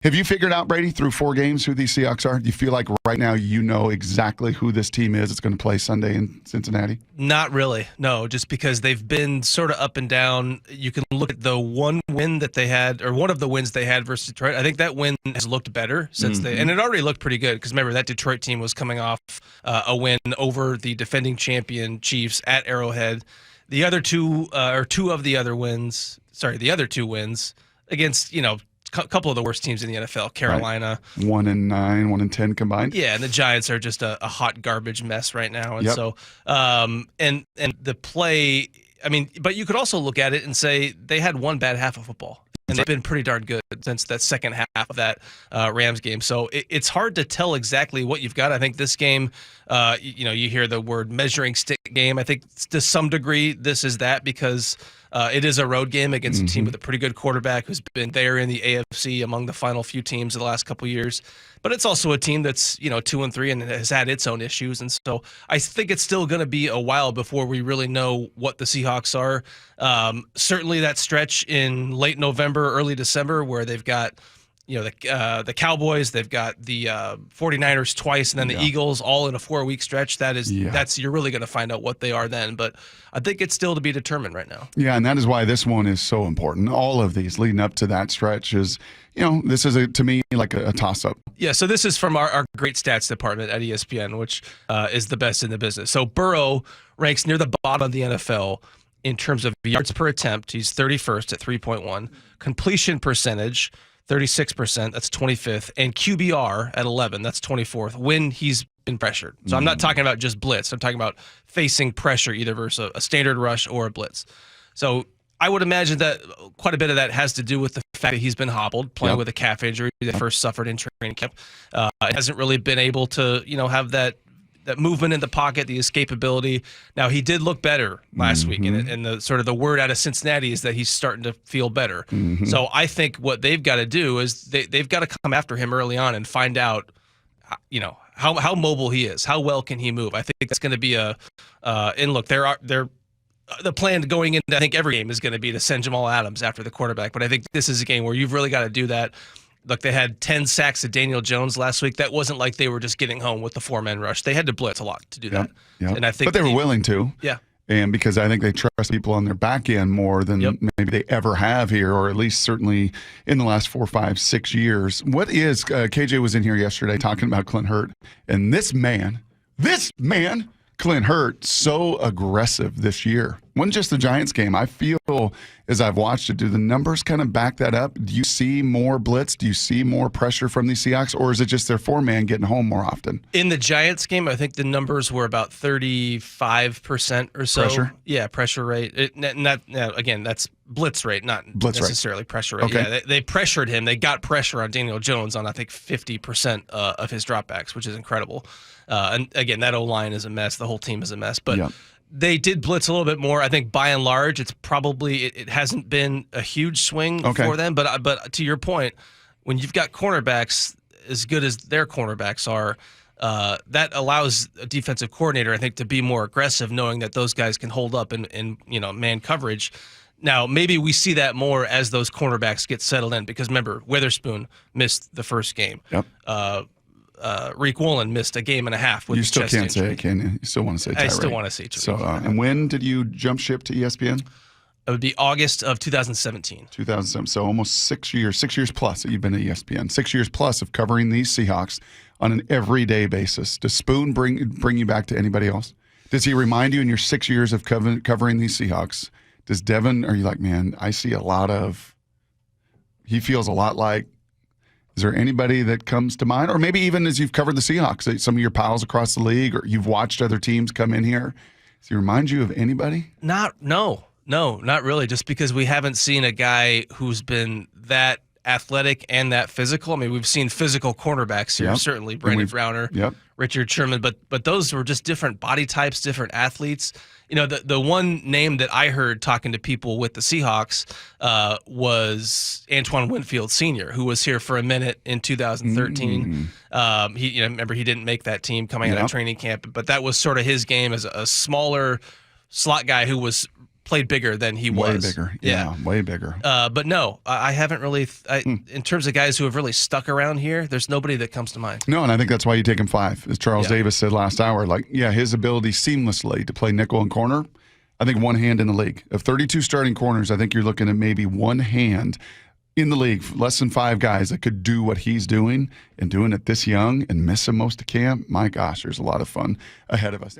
Have you figured out, Brady, through 4 games who these Seahawks are? Do you feel like right now you know exactly who this team is that's going to play Sunday in Cincinnati? Not really, no, just because they've been sort of up and down. You can look at the one win that they had, or one of the wins they had versus Detroit. I think that win has looked better since and it already looked pretty good because remember, that Detroit team was coming off a win over the defending champion Chiefs at Arrowhead. The other two, the other two wins against, a couple of the worst teams in the NFL, Carolina. Right. 1-9, 1-10 combined. Yeah, and the Giants are just a hot garbage mess right now. And so, and the play, but you could also look at it and say they had one bad half of football. And they've been pretty darn good since that second half of that Rams game. So it's hard to tell exactly what you've got. I think this game, you hear the word measuring stick game. I think to some degree this is that because it is a road game against a team with a pretty good quarterback who's been there in the AFC among the final few teams of the last couple of years. But it's also a team that's 2-3 and has had its own issues, and so I think it's still going to be a while before we really know what the Seahawks are. Certainly, that stretch in late November, early December, where they've got the Cowboys, they've got the 49ers twice, and then the Eagles all in a 4-week stretch. That's you're really going to find out what they are then. But I think it's still to be determined right now. Yeah, and that is why this one is so important. All of these leading up to that stretch is, this is to me like a toss-up. Yeah, so this is from our great stats department at ESPN, which is the best in the business. So Burrow ranks near the bottom of the NFL in terms of yards per attempt. He's 31st at 3.1. Completion percentage, 36%, that's 25th, and QBR at 11, that's 24th, when he's been pressured. So I'm not talking about just blitz. I'm talking about facing pressure either versus a standard rush or a blitz. So I would imagine that quite a bit of that has to do with the fact that he's been hobbled, playing with a calf injury that first suffered in training camp. Hasn't really been able to, have that movement in the pocket, the escapability. Now, he did look better last week, and the sort of the word out of Cincinnati is that he's starting to feel better. So I think what they've got to do is they've got to come after him early on and find out, how mobile he is, how well can he move. I think that's going to be and look, the plan going into, I think, every game is going to be to send Jamal Adams after the quarterback, but I think this is a game where you've really got to do that. Look, they had 10 sacks of Daniel Jones last week. That wasn't like they were just getting home with the 4-man rush. They had to blitz a lot to do that. And I think, but they were willing to. Yeah. And because I think they trust people on their back end more than maybe they ever have here, or at least certainly in the last 4, 5, 6 years. What is KJ was in here yesterday talking about Clint Hurt, and this man, Clint Hurt, so aggressive this year. Wasn't just the Giants game. I feel, as I've watched it, do the numbers kind of back that up? Do you see more blitz? Do you see more pressure from the Seahawks? Or is it just their 4-man getting home more often? In the Giants game, I think the numbers were about 35% or so. Pressure? Yeah, pressure rate. Again, that's blitz rate, not necessarily pressure rate. Okay. Yeah, they pressured him. They got pressure on Daniel Jones on, I think, 50% of his dropbacks, which is incredible. And again, that O-line is a mess. The whole team is a mess. But they did blitz a little bit more. I think by and large, it's probably it hasn't been a huge swing for them. But to your point, when you've got cornerbacks as good as their cornerbacks are, that allows a defensive coordinator, I think, to be more aggressive, knowing that those guys can hold up in man coverage. Now, maybe we see that more as those cornerbacks get settled in, because remember, Witherspoon missed the first game. Reek Woolen missed a game and a half with you the chest injury. You still can't say it, can you? You still want to say Tyree. I still want to say Tyree. So, and when did you jump ship to ESPN? It would be August of 2017. 2007. So almost 6 years plus that you've been at ESPN. 6 years plus of covering these Seahawks on an everyday basis. Does Spoon bring you back to anybody else? Does he remind you in your 6 years of covering these Seahawks? Does Devin, are you like, man, I see he feels a lot like, is there anybody that comes to mind? Or maybe even as you've covered the Seahawks, some of your pals across the league, or you've watched other teams come in here. Does he remind you of anybody? No, not really. Just because we haven't seen a guy who's been that athletic and that physical. I mean, we've seen physical cornerbacks here, certainly Brandon Browner, Richard Sherman, but those were just different body types, different athletes. The one name that I heard talking to people with the Seahawks was Antoine Winfield Sr., who was here for a minute in 2013. Remember, he didn't make that team coming out of training camp, but that was sort of his game as a smaller slot guy who was played bigger than he Way was. bigger. Yeah, way bigger. But no, I haven't really. In terms of guys who have really stuck around here, there's nobody that comes to mind. No, and I think that's why you take him 5. As Charles Davis said last hour, like, his ability seamlessly to play nickel and corner, I think one hand in the league. Of 32 starting corners, I think you're looking at maybe one hand in the league, less than 5 guys that could do what he's doing and doing it this young and miss him most of camp. My gosh, there's a lot of fun ahead of us.